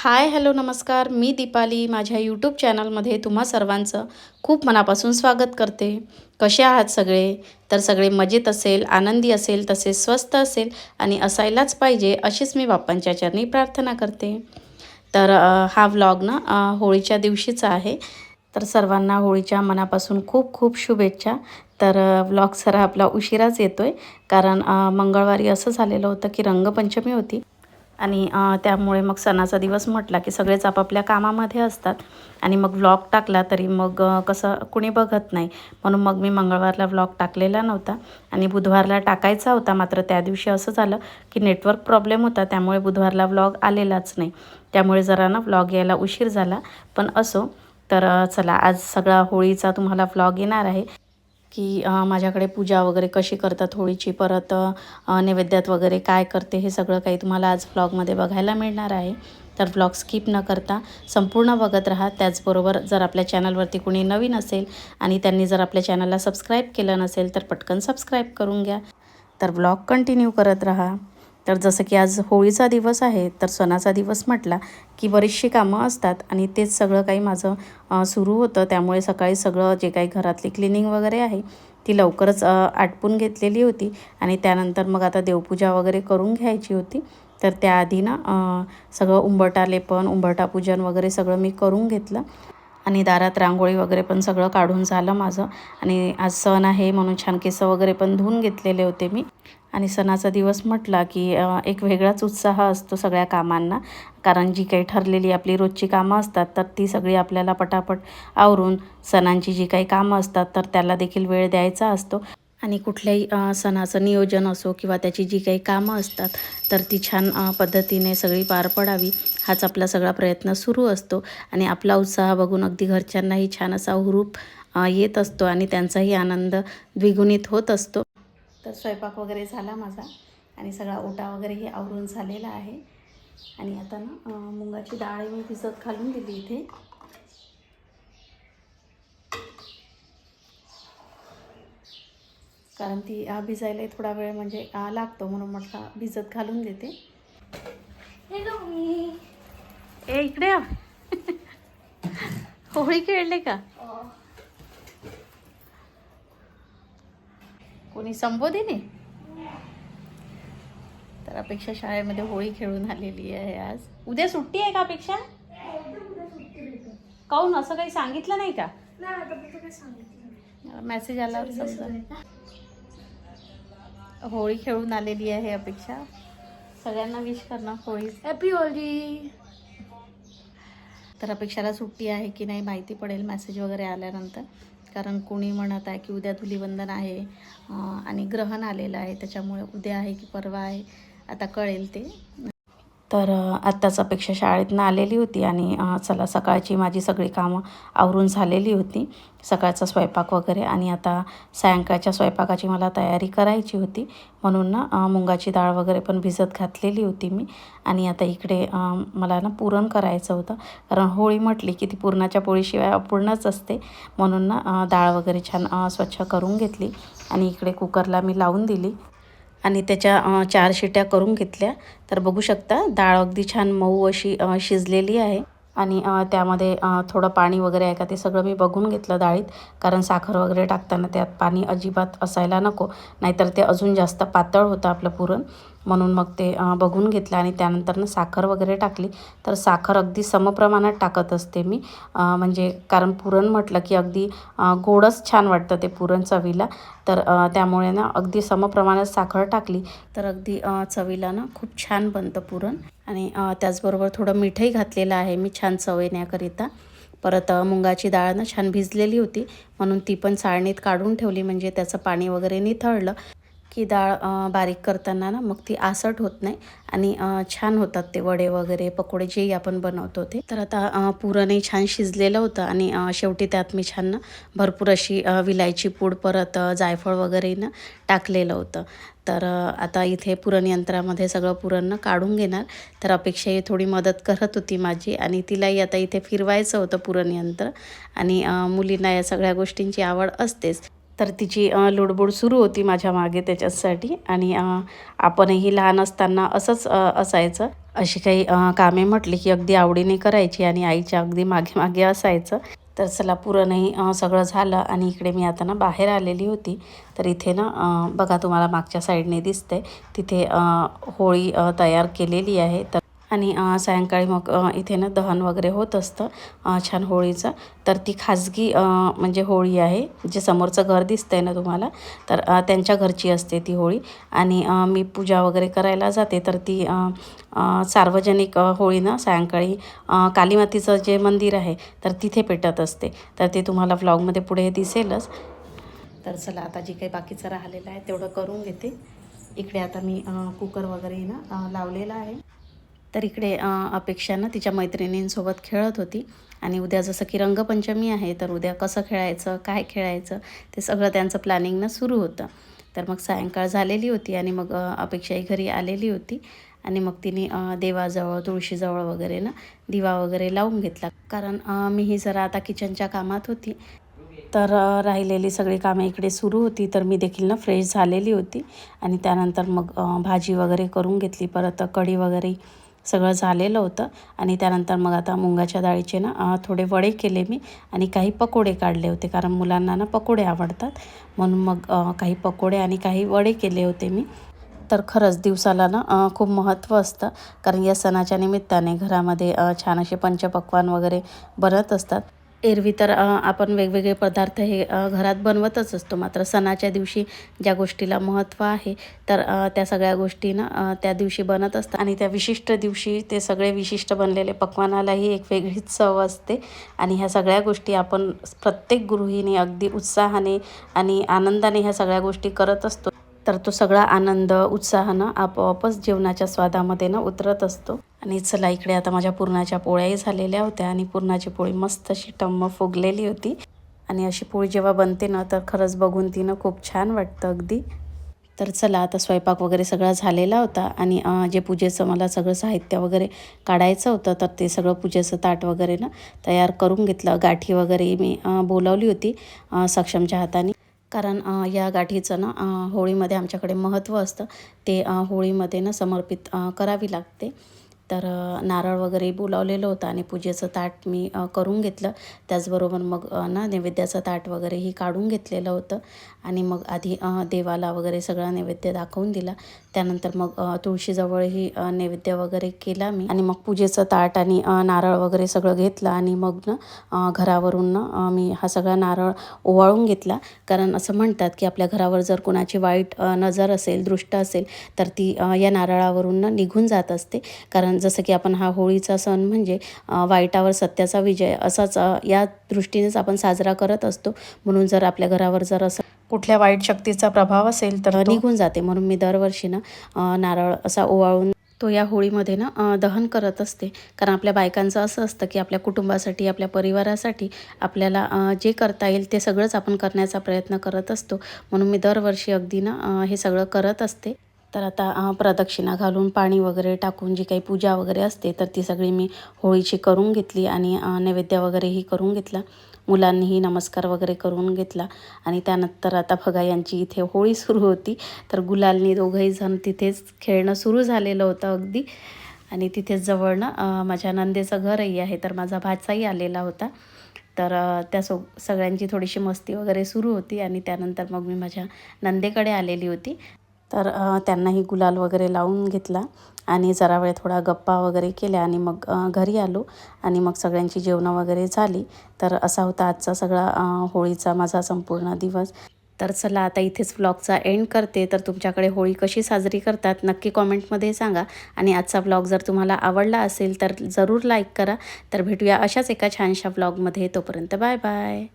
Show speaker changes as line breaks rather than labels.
Hi hello नमस्कार, मी दीपाली माझ्या YouTube चॅनलमध्ये तुम्हा सर्वांचं खूप मनापासून स्वागत करते। कसे आहात सगळे? तर सगळे मजेत असेल, आनंदी असेल, तसेच स्वस्त असेल आणि असायलाच पाहिजे अशीच मी बाप्पांच्या चरणी प्रार्थना करते। तर हा व्लॉग ना होळीच्या दिवशीचा आहे। तर सर्वांना होळीच्या मनापासून खूप खूप शुभेच्छा। तर व्लॉग जरा आपला उशिराच येतोय कारण मंगळवारी असं झालेलं होतं की रंगपंचमी होती आणि त्यामुळे मग सणाचा दिवस म्हटला की सगळेच आपापल्या कामामध्ये असतात आणि मग व्लॉग टाकला तरी मग कसं कुणी बघत नाही, म्हणून मग मी मंगळवारला व्लॉग टाकलेला नव्हता आणि बुधवारला टाकायचा होता। मात्र त्या दिवशी असं झालं की नेटवर्क प्रॉब्लेम होता, त्यामुळे बुधवारला व्लॉग आलेलाच नाही। त्यामुळे जरा ना व्लॉग यायला उशीर झाला, पण असो। तर चला आज सगळा होळीचा तुम्हाला व्लॉग येणार आहे की माझ्याकडे पूजा वगैरे कशी करतात होळीची, परत नैवेद्यात वगैरे काय करते, हे सगळं काही तुम्हाला आज व्लॉगमध्ये बघायला मिळणार आहे। तर व्लॉग स्किप न करता संपूर्ण बघत राहा। त्याचबरोबर जर आपल्या चॅनलवरती कोणी नवीन असेल आणि त्यांनी जर आपल्या चॅनलला सबस्क्राईब केलं नसेल तर पटकन सबस्क्राईब करून घ्या। तर व्लॉग कंटिन्यू करत राहा। तर जसं की आज होळीचा दिवस आहे, तर सणाचा दिवस म्हटला की बरीचशी कामं असतात आणि तेच सगळं काही माझं सुरू होतं। त्यामुळे सकाळी सगळं जे काही घरातली क्लिनिंग वगैरे आहे ती लवकरच आटपून घेतलेली होती आणि त्यानंतर मग आता देवपूजा वगैरे करून घ्यायची होती। तर त्याआधी ना सगळं उंबरठा लेपन, उंबरठा पूजन वगैरे सगळं मी करून घेतलं आणि दारात रांगोळी वगैरे पण सगळं काढून झालं माझं। आणि आज सण आहे म्हणून छान केस वगैरे पण धुवून घेतलेले होते मी। आणि सणाचा दिवस म्हटला की एक वेगळाच उत्साह असतो सगळ्या कामांना, कारण जी काही ठरलेली आपली रोजची कामं असतात तर ती सगळी आपल्याला पटापट आवरून सणांची जी काही कामं असतात तर त्याला देखील वेळ द्यायचा असतो आणि कुठल्याही सणाचं नियोजन असो किंवा त्याची जी काही कामं असतात तर ती छान पद्धतीने सगळी पार पडावी हाच आपला सगळा प्रयत्न सुरू असतो। आणि आपला उत्साह बघून अगदी घरच्यांनाही छान असा हुरूप येत असतो आणि त्यांचाही आनंद द्विगुणित होत असतो। तर स्वयंपाक वगैरे झाला माझा आणि सगळा ओटा वगैरेही आवरून झालेला आहे। आणि आता ना मुगाची डाळ मी भिजत घालून दिली इथे, कारण ती भिजायला थोडा वेळ म्हणजे लागतो, म्हणून म्हटलं भिजत घालून देते। ए इकडे होळी खेळले का? कोणी संबोधिनी? तर अपेक्षा शाळेमध्ये होळी खेळून आलेली आहे आज। उद्या सुट्टी आहे का अपेक्षा? काहून असं काही सांगितलं नाही का? मेसेज आला समजा। होळी खेळून आलेली आहे अपेक्षा, सगळ्यांना विश करणं होळी, हॅपी होळी। तर अपेक्षाला सुट्टी आहे की नाही माहिती पडेल मेसेज वगैरे आल्यानंतर, कारण कोणी म्हणत आहे की उद्या धुलीवंदन आहे आणि ग्रहण आलेलं आहे, त्याच्यामुळे उद्या आहे की परवा आहे आता कळेल ते। तर आत्ताच अपेक्षा शाळेतनं आलेली होती आणि चला सकाळची माझी सगळी कामं आवरून झालेली होती, सकाळचा स्वयंपाक वगैरे, आणि आता सायंकाळच्या स्वयंपाकाची मला तयारी करायची होती, म्हणून ना मुगाची डाळ वगैरे पण भिजत घातलेली होती मी। आणि आता इकडे मला ना पुरण करायचं होतं, कारण होळी म्हटली की ती पुरणाच्या पोळीशिवाय अपूर्णच असते, म्हणून ना डाळ वगैरे छान स्वच्छ करून घेतली आणि इकडे कुकरला मी लावून दिली आणि त्याच्या 4 शिट्या करून घेतल्या। तर बघू शकता डाळ अगदी छान मऊ अशी शिजलेली आहे आणि त्यामध्ये थोडं पाणी वगैरे आहे का ते सगळं मी बघून घेतलं डाळीत, कारण साखर वगैरे टाकताना त्यात पाणी अजिबात असायला नको, नाहीतर ते अजून जास्त पातळ होतं आपलं पुरण, म्हणून मग ते बघून घेतलं आणि त्यानंतर साखर वगैरे टाकली। तर साखर अगदी समप्रमाणात टाकत असते मी, म्हणजे कारण पुरण म्हटलं की अगदी गोडच छान वाटतं ते पुरण चवीला, तर त्यामुळे ना अगदी समप्रमाणात साखर टाकली तर अगदी चवीला ना खूप छान बनतं पुरण। आणि त्याचबरोबर थोडं मीठही घातलेलं आहे मी छान चव येण्याकरिता। परत मुगाची डाळ ना छान भिजलेली होती, म्हणून ती पण चाळणीत काढून ठेवली, म्हणजे त्याचं पाणी वगैरे निथळलं की डाळ बारीक करताना ना मग ती आसट होत नाही आणि छान होतात ते वडे वगैरे पकोडे जे आपण बनवतो ते। तर आता पुरणही छान शिजलेलं होतं आणि शेवटी त्यात मी छान ना भरपूर अशी विलायची पूड परत जायफळ वगैरे ना टाकलेलं होतं। तर आता इथे पुरण यंत्रामध्ये सगळं पुरण ना काढून घेणार। तर अपेक्षा ही थोडी मदत करत होती माझी आणि तिलाही आता इथे फिरवायचं होतं पुरण यंत्र, आणि मुलींना या सगळ्या गोष्टींची आवड असतेच, तर तिची लुडबुड सुरू होती माझ्या मागे त्याच्यासाठी. आणि आपणही लहान असताना असंच असायचं. अशी काही कामे म्हटली की अगदी आवडीने करायची आणि आईच्या अगदी मागे मागे असायचं. तर चला पुरणही सगळं झालं आणि इकडे मी आता ना बाहेर आलेली होती. तर इथे ना बघा तुम्हाला मागच्या साईडने दिसतंय तिथे होळी तयार केलेली आहे. तर आणि सायंकाळी मग इथे ना दहन वगैरे होत असतं छान होळीचं. तर ती खाजगी म्हणजे होळी आहे. जे समोरचं घर दिसतंय ना तुम्हाला, तर त्यांच्या घरची असते ती होळी. आणि मी पूजा वगैरे करायला जाते तर ती सार्वजनिक होळी ना सायंकाळी कालीमातीचं जे मंदिर आहे तर तिथे पेटत असते. तर ते तुम्हाला व्लॉगमध्ये पुढे दिसेलच. तर चला आता जे काही बाकीचं राहिलेलं आहे तेवढं करून घेते. इकडे आता मी कुकर वगैरे ना लावलेला आहे. तर इकडे अपेक्षा ना तिच्या मैत्रिणींसोबत खेळत होती. आणि उद्या जसं की रंगपंचमी आहे तर उद्या कसं खेळायचं, काय खेळायचं, ते सगळं त्यांचं प्लॅनिंग ना सुरू होतं. तर मग सायंकाळ झालेली होती आणि मग अपेक्षाही घरी आलेली होती. आणि मग तिने देवाजवळ तुळशीजवळ वगैरे ना दिवा वगैरे लावून घेतला. कारण मीही जरा आता किचनच्या कामात होती. तर राहिलेली सगळी कामं इकडे सुरू होती. तर मी देखील ना फ्रेश झालेली होती. आणि त्यानंतर मग भाजी वगैरे करून घेतली. परत कढी वगैरे सगळं झालेलं होतं. आणि त्यानंतर मग आता मुगाच्या डाळीचे ना थोडे वडे केले मी आणि काही पकोडे काढले होते. कारण मुलांना ना पकोडे आवडतात म्हणून मग काही पकोडे आणि काही वडे केले होते मी. तर खरंच दिवसाला ना खूप महत्त्व असतं. कारण या सणाच्या निमित्ताने घरामध्ये छान असे पंचपक्वान्न वगैरे बनत असतात. एरवी तर आपण वेगवेगळे पदार्थ हे घरात बनवतच असतो. मात्र सणाच्या दिवशी ज्या गोष्टीला महत्त्व आहे तर त्या सगळ्या गोष्टी ना त्या दिवशी बनत असतात. आणि त्या विशिष्ट दिवशी ते सगळे विशिष्ट बनलेले पक्वानालाही एक वेगळीच चव असते. आणि ह्या सगळ्या गोष्टी आपण प्रत्येक गृहिणी अगदी उत्साहाने आणि आनंदाने ह्या सगळ्या गोष्टी करत असतो. तर तो सगळा आनंद उत्साहानं आपोआपच जेवणाच्या स्वादामध्ये ना उतरत असतो. आणि चला इकडे आता माझ्या पुरणाच्या पोळ्याही झालेल्या होत्या आणि पुरणाची पोळी मस्त अशी टम्म फुगलेली होती. आणि अशी पोळी जेव्हा बनते ना तर खरंच बघून ती ना खूप छान वाटतं अगदी. तर चला आता स्वयंपाक वगैरे सगळा झालेला होता. आणि जे पूजेचं मला सगळं साहित्य वगैरे काढायचं होतं तर ते सगळं पूजेचं ताट वगैरे ना तयार करून घेतलं. गाठी वगैरे मी बोलावली होती सक्षमच्या हाताने. कारण या गाठीचं ना होळीमध्ये आमच्याकडे महत्त्व असतं. ते होळीमध्ये ना समर्पित करावी लागते. तर नारळ वगैरे बोलावलेलं होतं आणि पूजेचं ताट मी करून घेतलं. त्याचबरोबर मग ना नैवेद्याचं ताट वगैरेही काढून घेतलेलं होतं. आणि मग आधी देवाला वगैरे सगळा नैवेद्य दाखवून दिला. त्यानंतर मग तुळशीजवळही नैवेद्य वगैरे केला मी. आणि मग पूजेचं ताट आणि नारळ वगैरे सगळं घेतलं. आणि मग ना घरावरून ना मी हा सगळा नारळ ओवाळून घेतला. कारण असं म्हणतात की आपल्या घरावर जर कोणाची वाईट नजर असेल, दृष्ट असेल तर ती या नारळावरून ना निघून जात असते. कारण जसं की आपण हा होळीचा सण म्हणजे वाईटावर सत्याचा विजय असाच या दृष्टीनेच आपण साजरा करत असतो. म्हणून जर आपल्या घरावर जर असं कुठल्या वाईट शक्तीचा प्रभाव असेल तर निघून जाते. म्हणून मी दरवर्षी ना नारळ असा ओवाळून तो या होळीमध्ये ना दहन करत असते. कारण आपल्या बायकांचं असं असतं की आपल्या कुटुंबासाठी, आपल्या परिवारासाठी आपल्याला जे करता येईल ते सगळंच आपण करण्याचा प्रयत्न करत असतो. म्हणून मी दरवर्षी अगदी ना हे सगळं करत असते. तर आता प्रदक्षिणा घालून पाणी वगैरे टाकून जी काही पूजा वगैरे असते तर ती सगळी मी होळीची करून घेतली. आणि नैवेद्य वगैरेही करून घेतला. मुलांनीही नमस्कार वगैरे करून घेतला. आणि त्यानंतर आता बघा यांची इथे होळी सुरू होती. तर गुलालनी दोघंही जण तिथेच खेळणं सुरू झालेलं होतं अगदी. आणि तिथेच जवळ ना माझ्या नंदेचं घरही आहे. तर माझा भाचाही आलेला होता. तर सगळ्यांची थोडीशी मस्ती वगैरे सुरू होती. आणि त्यानंतर मग मी माझ्या नंदेकडे आलेली होती. तर त्यांनाही गुलाल वगैरे लावून घेतला. आणि जरा वेळ थोडा गप्पा वगैरे केल्या आणि मग घरी आलो. आणि मग सगळ्यांची जेवणं वगैरे झाली. तर असा होता आजचा सगळा होळीचा माझा संपूर्ण दिवस. तर चला आता इथेच व्लॉगचा एंड करते. तर तुमच्याकडे होळी कशी साजरी करतात नक्की कॉमेंटमध्ये सांगा. आणि आजचा व्लॉग जर तुम्हाला आवडला असेल तर जरूर लाईक करा. तर भेटूया अशाच एका छानशा व्लॉगमध्ये. तोपर्यंत बाय बाय.